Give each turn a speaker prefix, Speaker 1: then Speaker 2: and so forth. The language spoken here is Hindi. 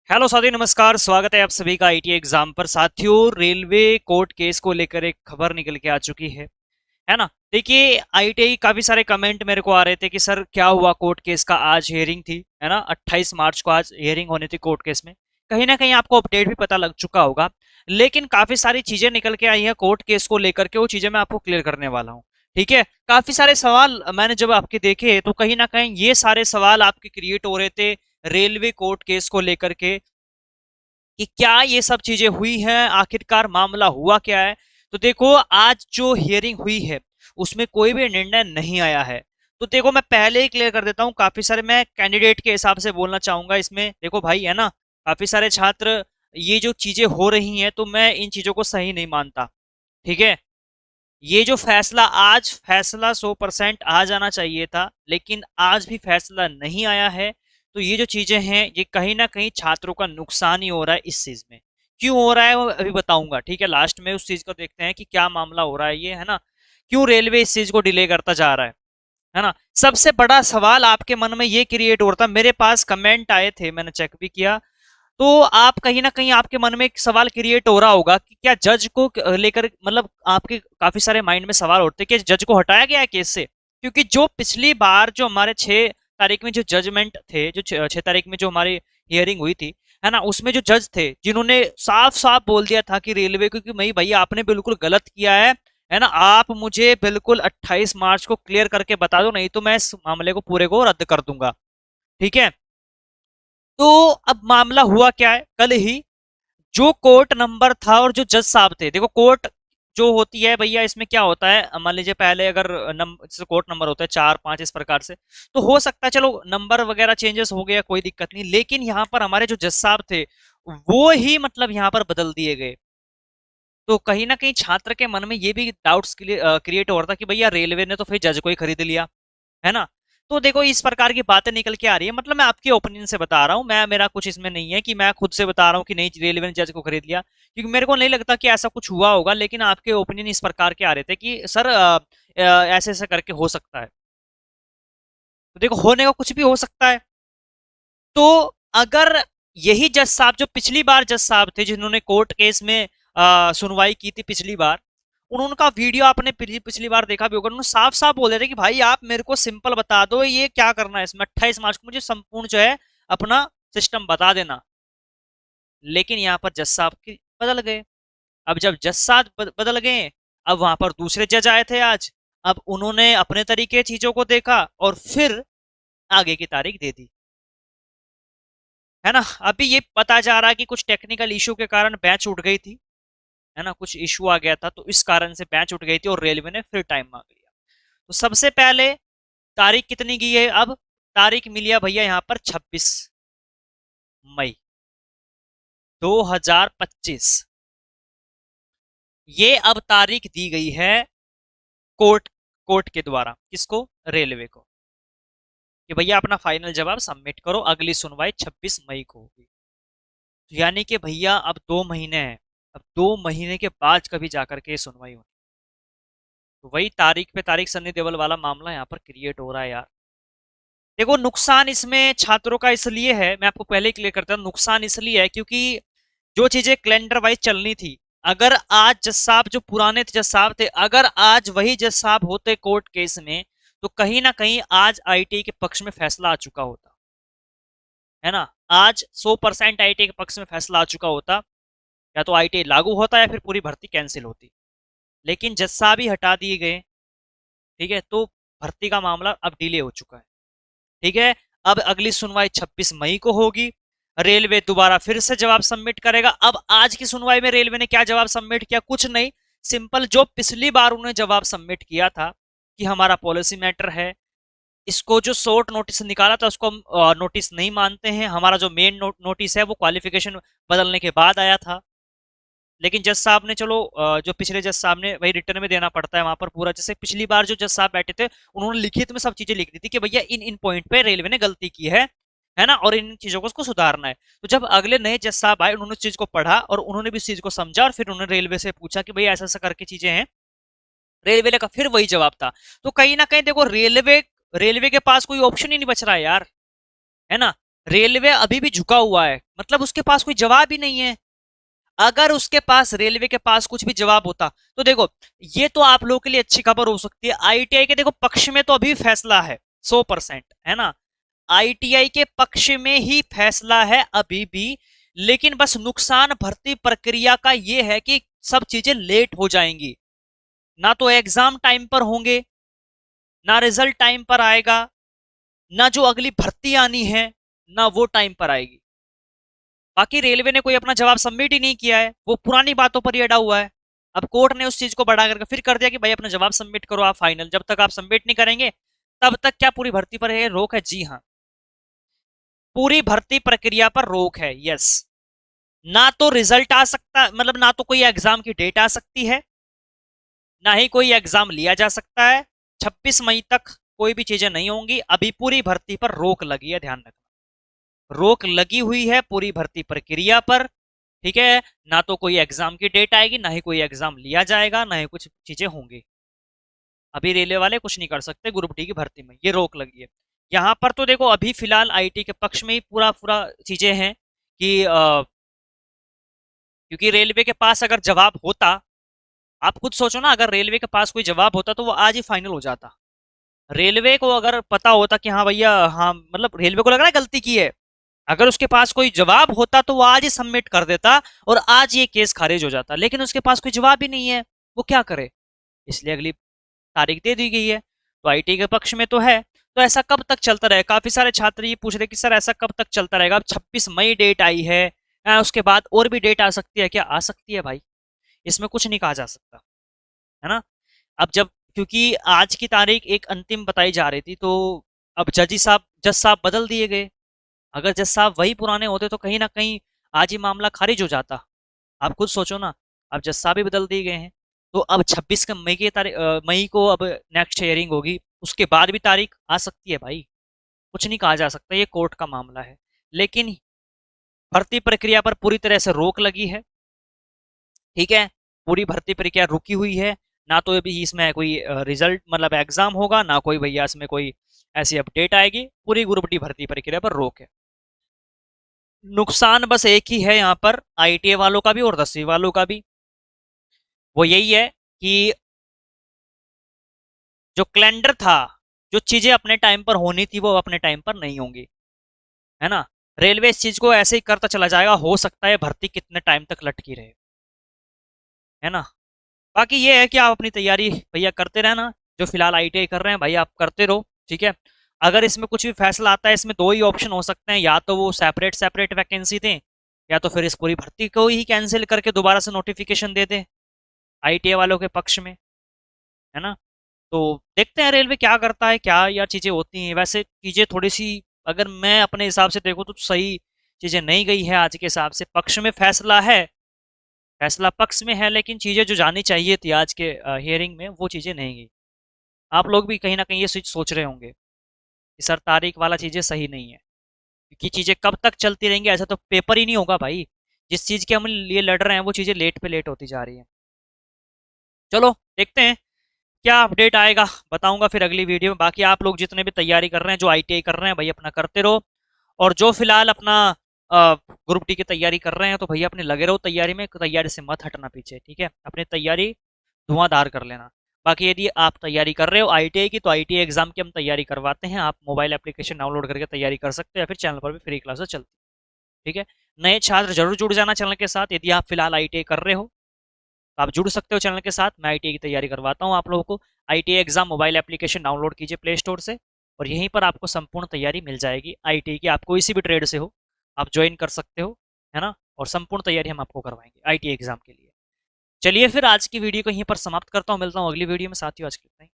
Speaker 1: हेलो साथी, नमस्कार। स्वागत है आप सभी का आईटी एग्जाम पर। साथियों, रेलवे कोर्ट केस को लेकर एक खबर निकल के आ चुकी है ना। देखिए, आईटीआई काफी सारे कमेंट मेरे को आ रहे थे कि सर क्या हुआ कोर्ट केस का। आज हियरिंग थी, है ना, 28 मार्च को आज हियरिंग होनी थी कोर्ट केस में। कहीं ना कहीं आपको अपडेट भी पता लग चुका होगा, लेकिन काफी सारी चीजें निकल के आई हैं कोर्ट केस को लेकर के। वो चीजें मैं आपको क्लियर करने वाला हूँ। ठीक है, काफी सारे सवाल मैंने जब आपके देखे तो कहीं ना कहीं ये सारे सवाल आपके क्रिएट हो रहे थे रेलवे कोर्ट केस को लेकर के, कि क्या ये सब चीजें हुई हैं, आखिरकार मामला हुआ क्या है। तो देखो, आज जो हियरिंग हुई है उसमें कोई भी निर्णय नहीं आया है। तो देखो, मैं पहले ही क्लियर कर देता हूँ, काफी सारे मैं कैंडिडेट के हिसाब से बोलना चाहूंगा इसमें। देखो भाई, है ना, काफी सारे छात्र, ये जो चीजें हो रही हैं तो मैं इन चीजों को सही नहीं मानता। ठीक है, ये जो फैसला आज, फैसला 100% आ जाना चाहिए था, लेकिन आज भी फैसला नहीं आया है। तो ये जो चीजें हैं, ये कहीं ना कहीं छात्रों का नुकसान ही हो रहा है इस चीज में। क्यों हो रहा है वो अभी बताऊंगा। ठीक है, लास्ट में उस चीज को देखते हैं कि क्या मामला हो रहा है ये, है ना। क्यों रेलवे इस चीज को डिले करता जा रहा है ना। सबसे बड़ा सवाल आपके मन में ये क्रिएट हो रहा था, मेरे पास कमेंट आए थे, मैंने चेक भी किया। तो आप कहीं ना कहीं आपके मन में एक सवाल क्रिएट हो रहा होगा कि क्या जज को लेकर, मतलब आपके काफी सारे माइंड में सवाल उठते कि जज को हटाया गया है केस से। क्योंकि जो पिछली बार जो हमारे 6 तारीख में जो जजमेंट थे, जो 6 तारीख में जो हमारी हियरिंग हुई थी, है ना, उसमें जो जज थे जिन्होंने साफ साफ बोल दिया था कि रेलवे को, कि भाई भैया आपने बिल्कुल गलत किया है ना, आप मुझे बिल्कुल 28 मार्च को क्लियर करके बता दो, नहीं तो मैं इस मामले को पूरे को रद्द कर दूंगा। ठीक है, तो अब मामला हुआ क्या है, कल ही जो कोर्ट नंबर था और जो जज साहब थे। देखो, कोर्ट जो होती है भैया, इसमें क्या होता है, मान लीजिए पहले अगर जैसे कोर्ट नंबर होता है 4 5 इस प्रकार से, तो हो सकता है चलो नंबर वगैरह चेंजेस हो गया, कोई दिक्कत नहीं। लेकिन यहाँ पर हमारे जो जज साहब थे वो ही मतलब यहाँ पर बदल दिए गए। तो कहीं ना कहीं छात्र के मन में ये भी डाउट्स क्रिएट हो रहा था कि भैया रेलवे ने तो फिर जज को ही खरीद लिया, है ना। तो देखो, इस प्रकार की बातें निकल के आ रही है। मतलब मैं आपके ओपिनियन से बता रहा हूँ, मैं, मेरा कुछ इसमें नहीं है कि मैं खुद से बता रहा हूँ कि नहीं रेलवे ने जज को खरीद लिया, क्योंकि मेरे को नहीं लगता कि ऐसा कुछ हुआ होगा। लेकिन आपके ओपिनियन इस प्रकार के आ रहे थे कि सर ऐसे ऐसे करके हो सकता है। तो देखो, होने का कुछ भी हो सकता है। तो अगर यही जज साहब, जो पिछली बार जज साहब थे जिन्होंने कोर्ट केस में सुनवाई की थी पिछली बार, उनका वीडियो आपने पिछली बार देखा भी होगा, उन्होंने साफ साफ बोल रहे थे कि भाई आप मेरे को सिंपल बता दो ये क्या करना है इसमें, 28 मार्च को मुझे संपूर्ण जो है अपना सिस्टम बता देना। लेकिन यहाँ पर जज साहब की बदल गए। अब जब जज साहब बदल गए, अब वहां पर दूसरे जज आए थे आज। अब उन्होंने अपने तरीके चीजों को देखा और फिर आगे की तारीख दे दी, है ना। अभी ये पता जा रहा है कि कुछ टेक्निकल इशू के कारण बैच उठ गई थी, है ना, कुछ इशू आ गया था, तो इस कारण से बैच उठ गई थी और रेलवे ने फिर टाइम मांग लिया। तो सबसे पहले तारीख कितनी की है अब, तारीख मिली है भैया यहाँ पर 26 मई 2025। ये अब तारीख दी गई है कोर्ट कोर्ट के द्वारा, किसको, रेलवे को, कि भैया अपना फाइनल जवाब सबमिट करो, अगली सुनवाई 26 मई को होगी। तो यानी कि भैया अब 2 महीने हैं, अब 2 महीने के बाद कभी जाकर के ये सुनवाई होनी। तो वही तारीख पे तारीख सन्नी देओल वाला मामला यहाँ पर क्रिएट हो रहा है यार। देखो, नुकसान इसमें छात्रों का इसलिए है, मैं आपको पहले ही क्लियर करता हूँ, नुकसान इसलिए है क्योंकि जो चीजें कैलेंडर वाइज चलनी थी, अगर आज जज साहब, जो पुराने जज साहब थे, अगर आज वही जज साहब होते कोर्ट केस में, तो कहीं ना कहीं आज आईटी के पक्ष में फैसला आ चुका होता, है ना। आज 100% आईटी के पक्ष में फैसला आ चुका होता। या तो आईटी लागू होता या फिर पूरी भर्ती कैंसिल होती। लेकिन जज साहब ही हटा दिए गए। ठीक है, तो भर्ती का मामला अब डिले हो चुका है। ठीक है, अब अगली सुनवाई 26 मई को होगी। रेलवे दोबारा फिर से जवाब सबमिट करेगा। अब आज की सुनवाई में रेलवे ने क्या जवाब सबमिट किया, कुछ नहीं, सिंपल जो पिछली बार उन्होंने जवाब सबमिट किया था कि हमारा पॉलिसी मैटर है, इसको जो शॉर्ट नोटिस निकाला था उसको हम नोटिस नहीं मानते हैं, हमारा जो मेन नोटिस है वो क्वालिफिकेशन बदलने के बाद आया था। लेकिन जज साहब ने, चलो जो पिछले जज साहब ने वही रिटर्न में देना पड़ता है वहां पर पूरा, जैसे पिछली बार जो जज साहब बैठे थे उन्होंने लिखित में सब चीजें लिख दी थी कि भैया इन इन पॉइंट पे रेलवे ने गलती की है ना, और इन चीजों को उसको सुधारना है। तो जब अगले नए जज साहब आए, उन्होंने उस चीज को पढ़ा और उन्होंने भी इस चीज को समझा, और फिर उन्होंने रेलवे से पूछा कि भैया ऐसा ऐसा करके चीजें हैं। रेलवे का फिर वही जवाब था। तो कहीं ना कहीं देखो, रेलवे रेलवे के पास कोई ऑप्शन ही नहीं बच रहा है यार, है ना। रेलवे अभी भी झुका हुआ है, मतलब उसके पास कोई जवाब ही नहीं है। अगर उसके पास, रेलवे के पास कुछ भी जवाब होता तो देखो, ये तो आप लोगों के लिए अच्छी खबर हो सकती है, आईटीआई के देखो पक्ष में तो अभी फैसला है 100%, है ना। आईटीआई के पक्ष में ही फैसला है अभी भी। लेकिन बस नुकसान भर्ती प्रक्रिया का ये है कि सब चीजें लेट हो जाएंगी। ना तो एग्जाम टाइम पर होंगे, ना रिजल्ट टाइम पर आएगा, ना जो अगली भर्ती आनी है ना वो टाइम पर आएगी। बाकी रेलवे ने कोई अपना जवाब सबमिट ही नहीं किया है, वो पुरानी बातों पर ही अड़ा हुआ है। अब कोर्ट ने उस चीज को बढ़ा करके फिर कर दिया कि भाई अपना जवाब सबमिट करो आप फाइनल। जब तक आप सबमिट नहीं करेंगे तब तक क्या पूरी भर्ती पर है रोक है? जी हाँ, पूरी भर्ती प्रक्रिया पर रोक है। यस, ना तो रिजल्ट आ सकता, मतलब ना तो कोई एग्जाम की डेट आ सकती है, ना ही कोई एग्जाम लिया जा सकता है। 26 मई तक कोई भी चीजें नहीं होंगी। अभी पूरी भर्ती पर रोक लगी है, ध्यान रखना, रोक लगी हुई है पूरी भर्ती प्रक्रिया पर। ठीक है, ना तो कोई एग्जाम की डेट आएगी, ना ही कोई एग्जाम लिया जाएगा, ना ही कुछ चीजें होंगी। अभी रेलवे वाले कुछ नहीं कर सकते ग्रुप डी की भर्ती में, ये रोक लगी है। यहाँ पर तो देखो अभी फिलहाल आईटी के पक्ष में ही पूरा पूरा चीजें हैं कि क्योंकि रेलवे के पास अगर जवाब होता, आप खुद सोचो ना, अगर रेलवे के पास कोई जवाब होता तो वो आज ही फाइनल हो जाता। रेलवे को अगर पता होता कि हाँ भैया, हाँ मतलब रेलवे को लग रहा है गलती की है, अगर उसके पास कोई जवाब होता तो वो आज ही सबमिट कर देता और आज ये केस खारिज हो जाता। लेकिन उसके पास कोई जवाब ही नहीं है, वो क्या करे? इसलिए अगली तारीख दे दी गई है। तो आईटी के पक्ष में तो है। तो ऐसा कब तक चलता रहेगा? काफी सारे छात्र ये पूछ रहे कि सर ऐसा कब तक चलता रहेगा? अब 26 मई डेट आई है, उसके बाद और भी डेट आ सकती है क्या? आ सकती है भाई, इसमें कुछ नहीं कहा जा सकता, है ना। अब जब, क्योंकि आज की तारीख एक अंतिम बताई जा रही थी, तो अब जज साहब बदल दिए गए। अगर जज साहब वही पुराने होते तो कहीं ना कहीं आज ही मामला खारिज हो जाता। आप खुद सोचो ना, अब जज साहब भी बदल दिए गए हैं। तो अब 26 के मई की तारीख, मई को अब नेक्स्ट हियरिंग होगी, उसके बाद भी तारीख आ सकती है भाई, कुछ नहीं कहा जा सकता, ये कोर्ट का मामला है। लेकिन भर्ती प्रक्रिया पर पूरी तरह से रोक लगी है। ठीक है, पूरी भर्ती प्रक्रिया रुकी हुई है। ना तो अभी इसमें कोई रिजल्ट मतलब एग्जाम होगा, ना कोई भैया इसमें कोई ऐसी अपडेट आएगी। पूरी ग्रुप डी भर्ती प्रक्रिया पर रोक है। नुकसान बस एक ही है यहाँ पर, आईटीए वालों का भी और 10वीं वालों का भी। वो यही है कि जो कैलेंडर था, जो चीजें अपने टाइम पर होनी थी वो अपने टाइम पर नहीं होंगी, है ना। रेलवे इस चीज को ऐसे ही करता चला जाएगा, हो सकता है भर्ती कितने टाइम तक लटकी रहे, है ना। बाकी ये है कि आप अपनी तैयारी भैया करते रहना। जो फिलहाल आईटीआई कर रहे हैं भाई आप करते रहो, ठीक है। अगर इसमें कुछ भी फैसला आता है, इसमें दो ही ऑप्शन हो सकते हैं, या तो वो सेपरेट सेपरेट वैकेंसी दें, या तो फिर इस पूरी भर्ती को ही कैंसिल करके दोबारा से नोटिफिकेशन दे दें आईटीआई वालों के पक्ष में, है ना। तो देखते हैं रेलवे क्या करता है, क्या या चीजें होती हैं। वैसे चीजें थोड़ी सी, अगर मैं अपने हिसाब से देखूँ तो सही चीजें नहीं गई है आज के हिसाब से। पक्ष में फैसला है, फैसला पक्ष में है, लेकिन चीजें जो जानी चाहिए थी आज के हियरिंग में वो चीजें नहीं गई। आप लोग भी कहीं ना कहीं ये सोच रहे होंगे कि सर तारीख वाला चीजें सही नहीं है, क्योंकि चीजें कब तक चलती रहेंगी? ऐसा तो पेपर ही नहीं होगा भाई। जिस चीज के हम लिए लड़ रहे हैं वो चीजें लेट पे लेट होती जा रही है। चलो देखते हैं क्या अपडेट आएगा, बताऊंगा फिर अगली वीडियो में। बाकी आप लोग जितने भी तैयारी कर रहे हैं, जो आईटीआई कर रहे हैं भाई अपना करते रहो। और जो फिलहाल अपना ग्रुप डी की तैयारी कर रहे हैं तो भैया अपने लगे रहो तैयारी में, तैयारी से मत हटना पीछे, ठीक है। अपनी तैयारी धुआंधार कर लेना। बाकी यदि आप तैयारी कर रहे हो आईटीआई की, तो आईटीआई एग्जाम की हम तैयारी करवाते हैं। आप मोबाइल एप्लीकेशन डाउनलोड करके तैयारी कर सकते हो, या फिर चैनल पर भी फ्री क्लासेस चलती है, ठीक है। नए छात्र जरूर जुड़ जाना चैनल के साथ। यदि आप फिलहाल आईटीआई कर रहे हो तो आप जुड़ सकते हो चैनल के साथ। मैं आईटीआई की तैयारी करवाता हूँ आप लोगों को। ITI exam mobile application download कीजिए प्ले स्टोर से, और यहीं पर आपको संपूर्ण तैयारी मिल जाएगी आईटीआई की। आप कोई सी भी ट्रेड से हो आप ज्वाइन कर सकते हो, है ना। और संपूर्ण तैयारी हम आपको करवाएंगे आईटीआई एग्जाम के लिए। चलिए फिर आज की वीडियो को यहीं पर समाप्त करता हूँ, मिलता हूँ अगली वीडियो में। साथियों आज के लिए इतना ही।